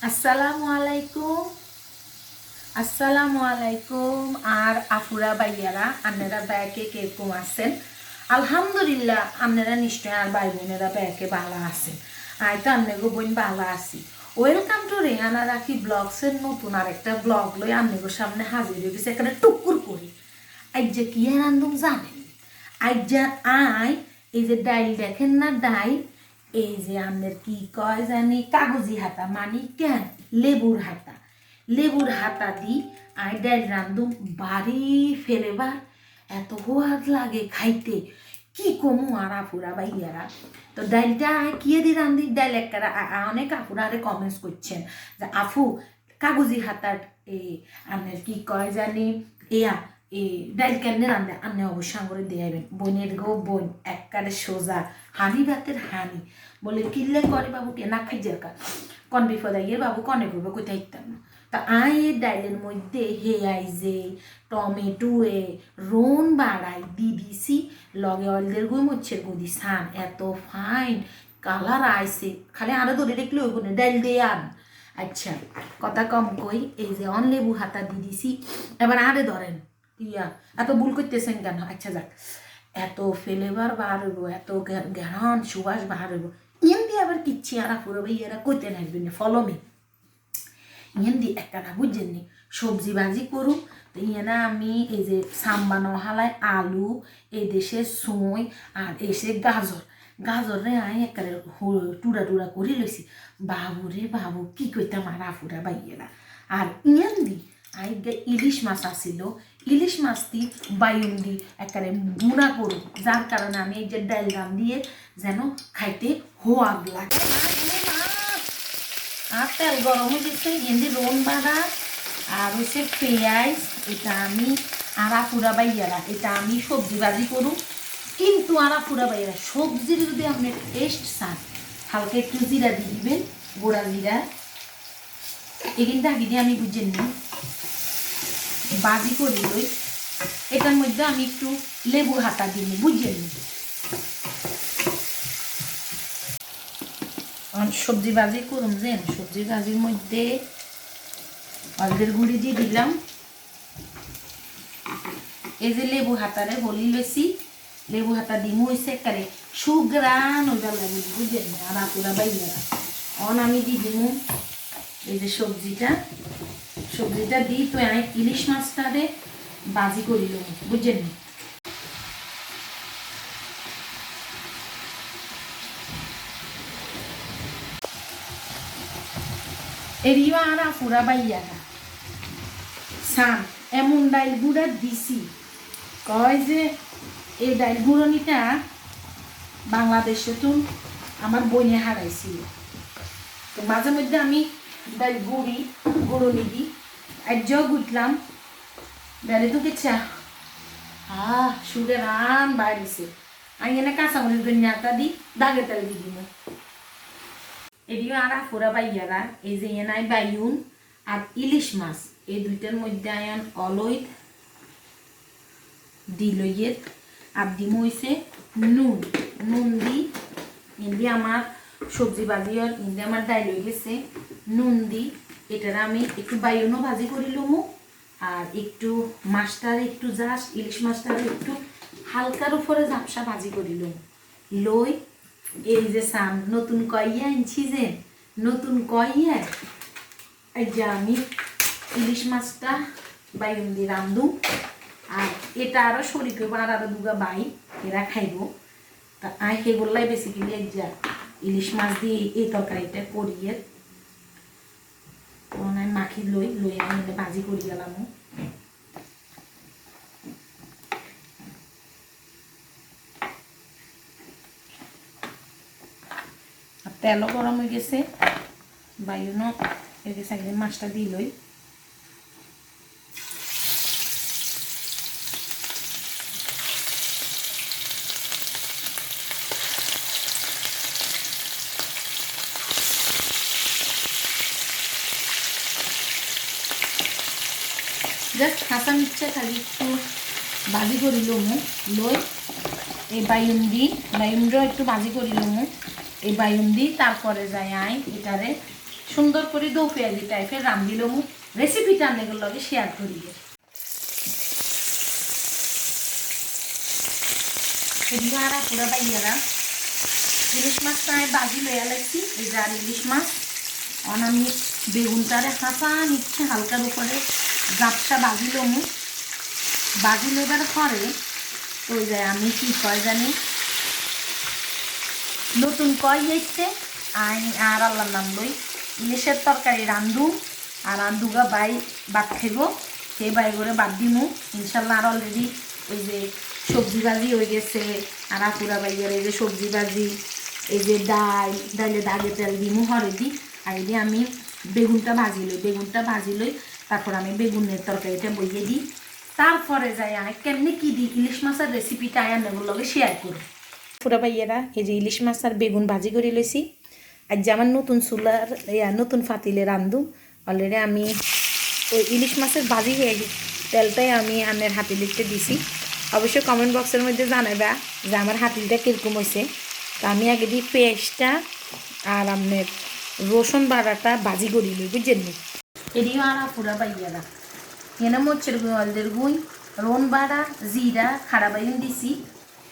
আসসালামু আলাইকুম আর আফুরা ভাইয়ারা আপনারা ব্যাকে কিরকম আছেন? আলহামদুলিল্লাহ আপনারা নিশ্চয় আর ভাই বোনেরা ব্যাকে ভালো আছেন। আয় তো আপনাকে বোন ভালো আছি। ওয়েলকাম টু রেহানা রাখি ব্লগসের নতুন আরেকটা ব্লগ লই আপনাদের সামনে হাজির হয়ে গেছে। এখানে টুকুর করি আজ যে কি আনন্দম জানেন, আজ যা আয় এই যে ডাইল দেখেন না, ডাইল এই যে আমাদের কি কয় জানি কাগজি হাতা মানে কেন লেবুর হাতা দি আই ডাইল রান্ধুম বাড়ি ফেলেবার এত হোয়াদ লাগে খাইতে কি কমু আর আফুরা ভাইয়ারা। তো ডাইলটা কি দিয়ে রান্ধি ডাইল একটা অনেক আফুরা আরে কমেন্টস করছেন যে আফু কাগজি হাতার আপনার কি কয় জানি এয়া ডাইল কেন রান্ধে আপনি অবশ্যই করে দিয়াবেন। বোনের গো বোন একবারে সোজা হানি ভাতের হানি বলে কিনলে করে বাবু না খাই যাকা কন বিপদ আইয়ে বাবু কনে করবে কোথায় ইতাম না। তা আই এই ডাইলের মধ্যে হে আইজে টমেটো রোন বাড়াই দিছি লগে অলদের গুই মচ্ছের গুদি সান এত ফাইন কালার আইসে খালি আরো ধরে দেখলে ওই গুনে ডাইল দিয়ে আন। আচ্ছা কথা কম কই এই যে অন লেবু হাতা দিছি এবার আরে ধরেন ইয়া এত ভুল করতেছেন কেন? আচ্ছা যাক এত ফ্লেভার বার হইব এত ঘ্রাণ সুবাস বার হইব এমনি আবার কিচ্ছি আর পুরো ভাইয়ারা কইতে নাইবেন ফলো মি এমনি একটা না বুঝছেন নি সবজি ভাজি করুক তো না আমি এই যে সাম্বানো হালায় আলু এই দেশে ছুঁই আর এসে গাজরে আই একেবারে টুরা করে লইছি। বাবু রে বাবু কি কইতাম আর আফুরা বাইয়েরা। আর দি আই ইলিশ মাছ আসিল ইলিশ মাছটি বাইন দি একেবারে বুনা করুক যার কারণে আমি এই যে ডাইল রান দিয়ে যেন খাইতে হোয়াদ লাগে। আর তেল গরম হয়ে গেছে হিন্দি রোন বাড়া আর হচ্ছে পেঁয়াজ এটা আমি আর আফুরা বাইয়ারা এটা আমি সবজি ভাজি করুন। কিন্তু আর আফুরা বাইয়ারা সবজির যদি আপনি টেস্ট চান হালকা একটু জিরা দিয়ে দিবেন, গোড়া জিরা এখানটা আগে দিয়ে আমি বুঝেন নি বাজি করি লই এটার মধ্যে আমি একটু লেবু হাতা দিই বুঝেন নি। সবজি ভাজি করুন যে সবজি ভাজির মধ্যে হলদের গুঁড়ি দিয়ে দিলাম, এই যে লেবু হাতারে বলি লইছি লেবু হাতা ডিমু হয়েছে একারে সুগ্রান ওইটা লাগে বুঝলেন না। আর আপুরা বাইয়ারা অন আমি দিয়ে দিমু এই যে সবজিটা দিই তো আমি ইলিশ মাছটারে বাজি করিল বুঝলেন। এরিও আর আফুরা বাইয়ারা সান এমন ডাইল গুঁড়া দিছি কয় যে এই ডাইল গুঁড়নিটা বাংলাদেশে তো আমার বইনে হারাইছিল। তো মাঝে মধ্যে আমি ডাইল গুঁড়নি দিই আজ্য গুটলাম বেড়ে তো কেছা সুরে রান বাইরেছে আমি এনে কাঁচামরিচ গন্যাটা দিই দাগে তেল দিয়ে দিব। এদিও আর আফুরা বাইয়ারা এই যে এনাই বাইউন আর ইলিশ মাছ এই দুইটার মধ্যে আয়ন অলইট দিলইয়ের আর ডিম হয়েছে নুন দি আমার সবজি ভাজি আর ইন্দি আমার ডাইল হয়ে গেছে নুন দি এটার আমি একটু বাইউনও ভাজি করি লমু আর একটু মাছটার একটু জাস্ট ইলিশ মাছটার একটু হালকার উপরে ঝাপসা ভাজি করি লই এই যে সাম নতুন কইয়া আনছি যে নতুন কইয়া এই যে আমি ইলিশ মাছটা বাইন দিয়ে রান্ধু আর এটা আরো শরীর আর আরো দুগা বাই এরা খাইব। তা আই সেই বললাই বেসিক্যালি এক যা ইলিশ মাছ দিয়ে এই তরকারিটা করিয়ে আমি মাখি লই আমি ভাজি করি গেলাম। তেলও গরম হয়ে গেছে বাইনও হয়ে গেছে একদিন মাছটা দিয়ে লই। জাস্ট হাসা মির্চা খালি একটু ভাজি করি লই এই বাইন্ডাও একটু ভাজি করি এই বাইন্ডি তারপরে যাই আই এটারে সুন্দর করে দো পেঁয়াজি টাইপের রান্ধিলাম রেসিপিটা আপনাদের লগে শেয়ার করি এদিকে আর পুরা বাইয়ারা ইলিশ মাছটা আমি বাজি লইয়া লাগছি এই যে আর ইলিশ মাছ আমি বেগুনটারে হাঁপা নিচ্ছে হালকার উপরে জাপসা বাজি লমু বাজি লইবার পরে তো যায় আমি কি কয় জানি নতুন কয় যাইছে আর আল্লাহর নাম লই ইলিশের তরকারি রান্ধু আর রান্ধুগা বাই বাদ খাইব সেই বাই করে বাদ দিমু ইনশাল্লাহ। আর অলরেডি ওই যে সবজি ভাজি হয়ে গেছে আর পুরা বাইয়ার এই যে সবজি ভাজি এই যে ডালে দাগে তেল দিমু হরে দিই আর এই আমি বেগুনটা ভাজি লই তারপর আমি বেগুনের তরকারিটা বইয়ে দিই তারপরে যাই আমি কেমনি কী দিই ইলিশ মাছের রেসিপিটা আয়ার লগে শেয়ার করি। পুরা ভাইয়েরা এই যে ইলিশ মাছ আর বেগুন ভাজি করে লইছি আর যে আমার নতুন চুলার নতুন ফাতিলে রান্ধু অলরেডি আমি ওই ইলিশ মাছের ভাজি হয়ে তেলটাই আমি আমের হাতিলিতে দিছি। অবশ্যই কমেন্ট বক্সের মধ্যে জানাবা যে আমার হাতিলটা কীরকম হয়েছে। তো আমি আগে দিই পেঁয়াজটা আর আপনার রসুন বাড়াটা ভাজি করি লই বুঝছেন নি এদিও আর পুরা ভাইয়েরা এনে মরচের গুঁই হলদের গুঁই রোন বাড়া জিরা খাড়া বাইন দিছি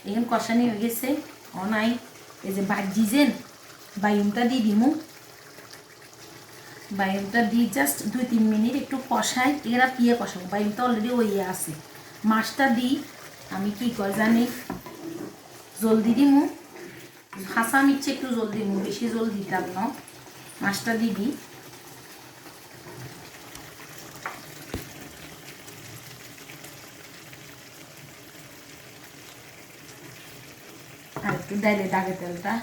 এখানে কষানি হয়ে গেছে অনাই এই যে ভাজিছেন বাইনটা দিয়ে দিমু বাইনটা দিয়ে জাস্ট 2-3 মিনিট একটু কষাই এরা পিয়ে কষাবো বাইনটা অলরেডি ওইয়ে আছে মাছটা দিই আমি কি কয় জানি জলদি দিমু হাসা মিচ্ছে একটু জল দিমু বেশি জল দিতাম না মাছটা দিয়ে দিই আর একটু ডাইলে দাগে তেলটা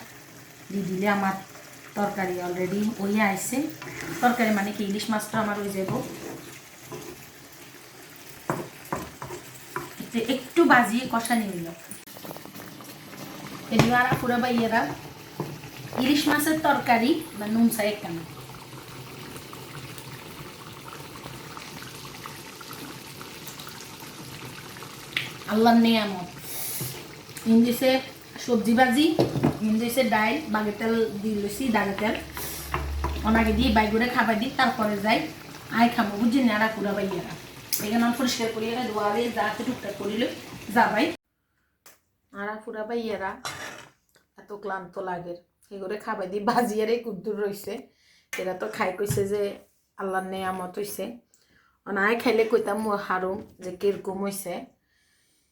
দিয়ে দিলে আমার তরকারি অলরেডি ওই আইছে তরকারি মানে কি ইলিশ মাছটা আমার ওই যাব একটু বাজিয়ে কষানি হইল এদিকে আর পুরা বাইয়েরা ইলিশ মাছের তরকারি বা নুন সাইড কেন আল্লাহর নিয়ামত ইংলিশে সবজি ভাজি ইংলিশে ডাইল বাগের তেল দিয়ে লইছি দাগের তেল ওনাকে দিয়ে বাইগুড়ে খাবার দিই তারপরে যাই আয় খাবো বুঝছি নাড়া কুড়া বাইয়ারা এখানে পরিষ্কার করিয়ে ধোয়ালে যা আছে টুকটাক করিলে যাবাই আড়া ফুরা বাইয়ারা এত ক্লান্ত লাগে এগুলো খাবার দিই বাজিয়ারে কুদ্দুর রয়েছে এরা তো খাই কইছে যে আল্লাহর নিয়ামত হইছে আয় খাইলে কইতাম হারুম যে কিরকম হইছে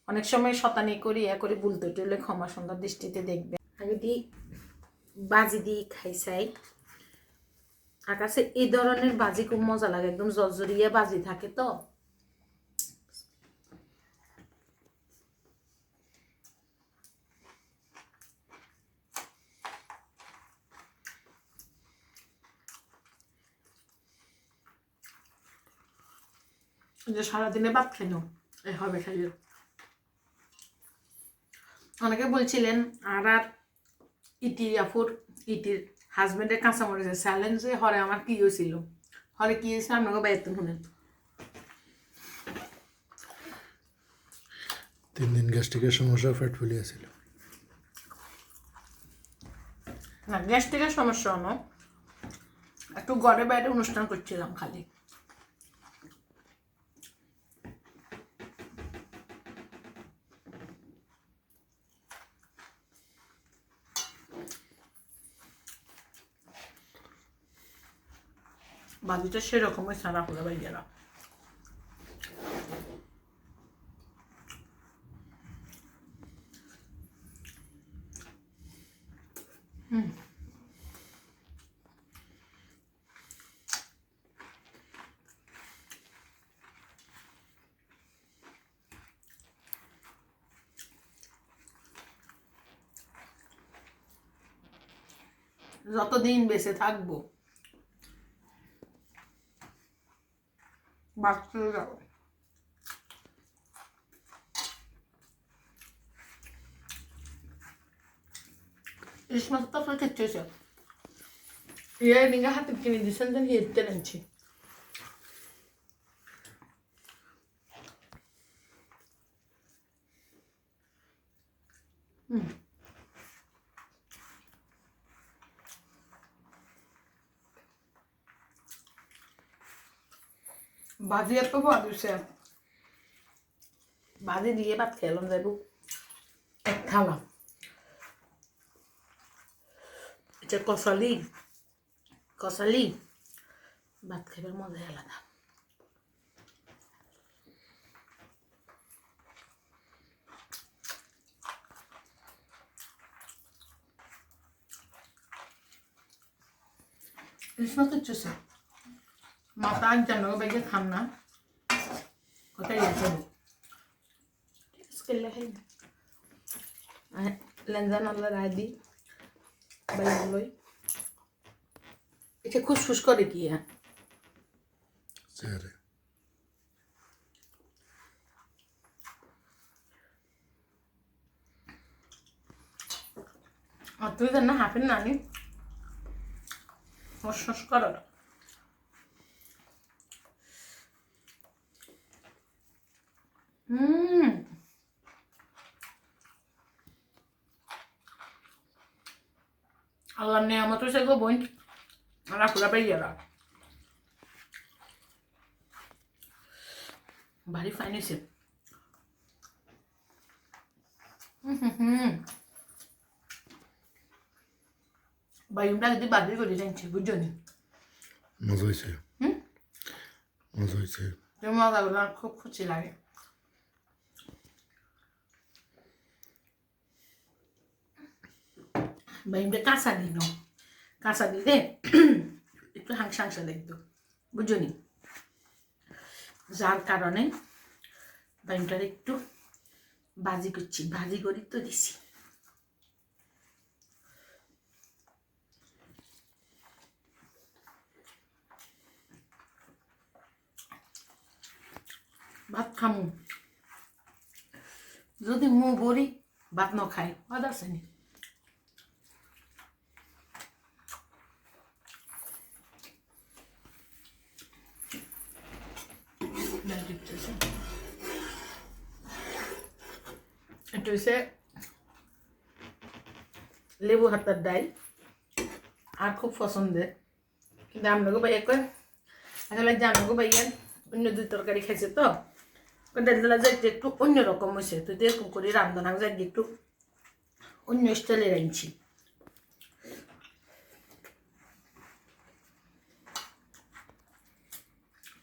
অনেক সময় শতানি করি করে বুলতে টুলে ক্ষমা সুন্দর দৃষ্টিতে দেখবে আগে দি বাজি দিয়ে খাইছাই আকাশে এই ধরনের বাজি খুব মজা লাগে একদম জলজরিয়া বাজি থাকে তো যে সারাদিনে ভাত খাই এই হবে খাইলে অনেকে বলছিলেন আর ইটির হাজবেন্ডের কাঁচামরিচের চ্যালেঞ্জে হরে আমার কি হয়েছিল হরে কি হয়েছে আপনাকে বাইরে শুনেন 3 দিন গ্যাস্ট্রিকের সমস্যা পেট ফুলিয়েছিল না গ্যাস্ট্রিকের সমস্যা না একটু ঘরে বাইরে অনুষ্ঠান করছিলাম খালি বাজিটা সেরকমই সারা হলে ভাইয়েরা যতদিন বেঁচে থাকবো বাঁচতে যাবো ইলিশ মাছ তো আপনার খেতে হয়েছে ইয়ে নিগা হাতে কিনে দিয়েছেন যেন হেঁটে নিচ্ছি ভাজি এত ভাত হয়েছে ভাজি দিয়ে ভাত খেলাম যাইব এক থালা এটা কষালি ভাত খাইবার মজাই আলাদা It's not a juice. Mata jangan lupa baca khana. Kota ya jadi. Sekali lagi. Lengan Allah radi. Bayar loy. Itu khusus kau dia. চেহারে তুই জান না হাফেন নানি হস কর আল্লাহ নিয়ামত হয়েছে গো বোন রাখুলা পাইয়ারা ভারী ফাইন হয়েছে বাইমটা যদি বাড়ি করে জানছি বুঝছো নি মজা হয়েছে মজা হয়েছে মজাগুলো খুব খুশি লাগে বাইমটা কাঁচা দিলে একটু হাংসা দেখতো বুঝছো নি যার কারণে বাইমটার একটু ভাজি করি তো দিছি ভাত খামু যদি মু বলি ভাত ন খাই ভাত আছে নি এটা হচ্ছে লেবু হাতার ডাল আর খুব পছন্দের কিন্তু আপনাকে ভাইয়া কয় আসলে জানাগো ভাইয়া অন্য দুই তরকারি খাইছে তো ডালটা যাই একটু অন্যরকম হয়েছে তো এরকম করে রান্ধনা যাই একটু অন্য স্টাইলে রাঁধছি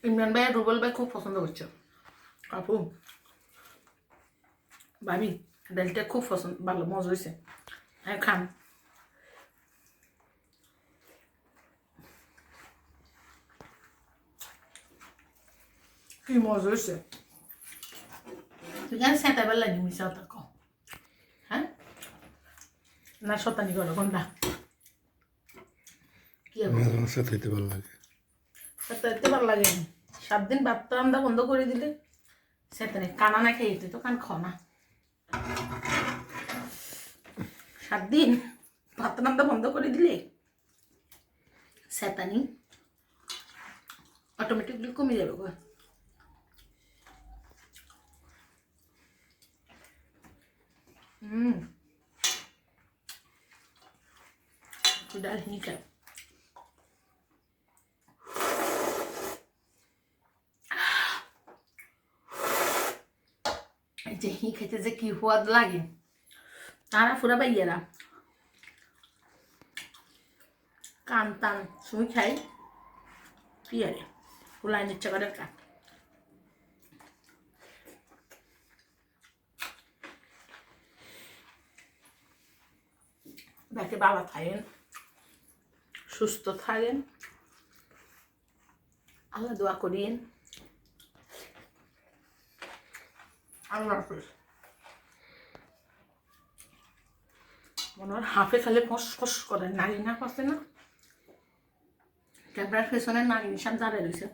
ইমরান ভাই আর রুবেল ভাই খুব পছন্দ করছে আপু ভাবি ডালটা খুব পছন্দ ভালো মজা হয়েছে হ্যাঁ খান কি মজা হয়েছে তুই কেন সেটা বেলা নি মিশা থাক হ্যাঁ না শতানি করো কোনটা কি আমার সাথে খাইতে ভালো লাগে সেটা ভালো লাগে 7 দিন ভাত রান্না বন্ধ করে দিলে সেটা নেই কানা না খেয়ে তুই তো কান খাও না 7 দিন ভাত রান্না বন্ধ করে দিলে সেটানি অটোমেটিকলি কমে যাবে গো ডাল নি খাই যে হি খেতে যে কি সোয়াদ লাগে তারা ফুরা বাইয়েরা কান টান শুই খাই কি আরে ফুলাই নিচ্ছে করে কা বাকি ভালো থাকেন সুস্থ থাকেন আল্লাহ দোয়া করিয়েন আল্লাহ হাফেজ মনে হয় হাফে খালি ফস করে নারী না পাচ্ছে না ক্যামেরার পেছনে নারী নিশান দাঁড়িয়ে রয়েছে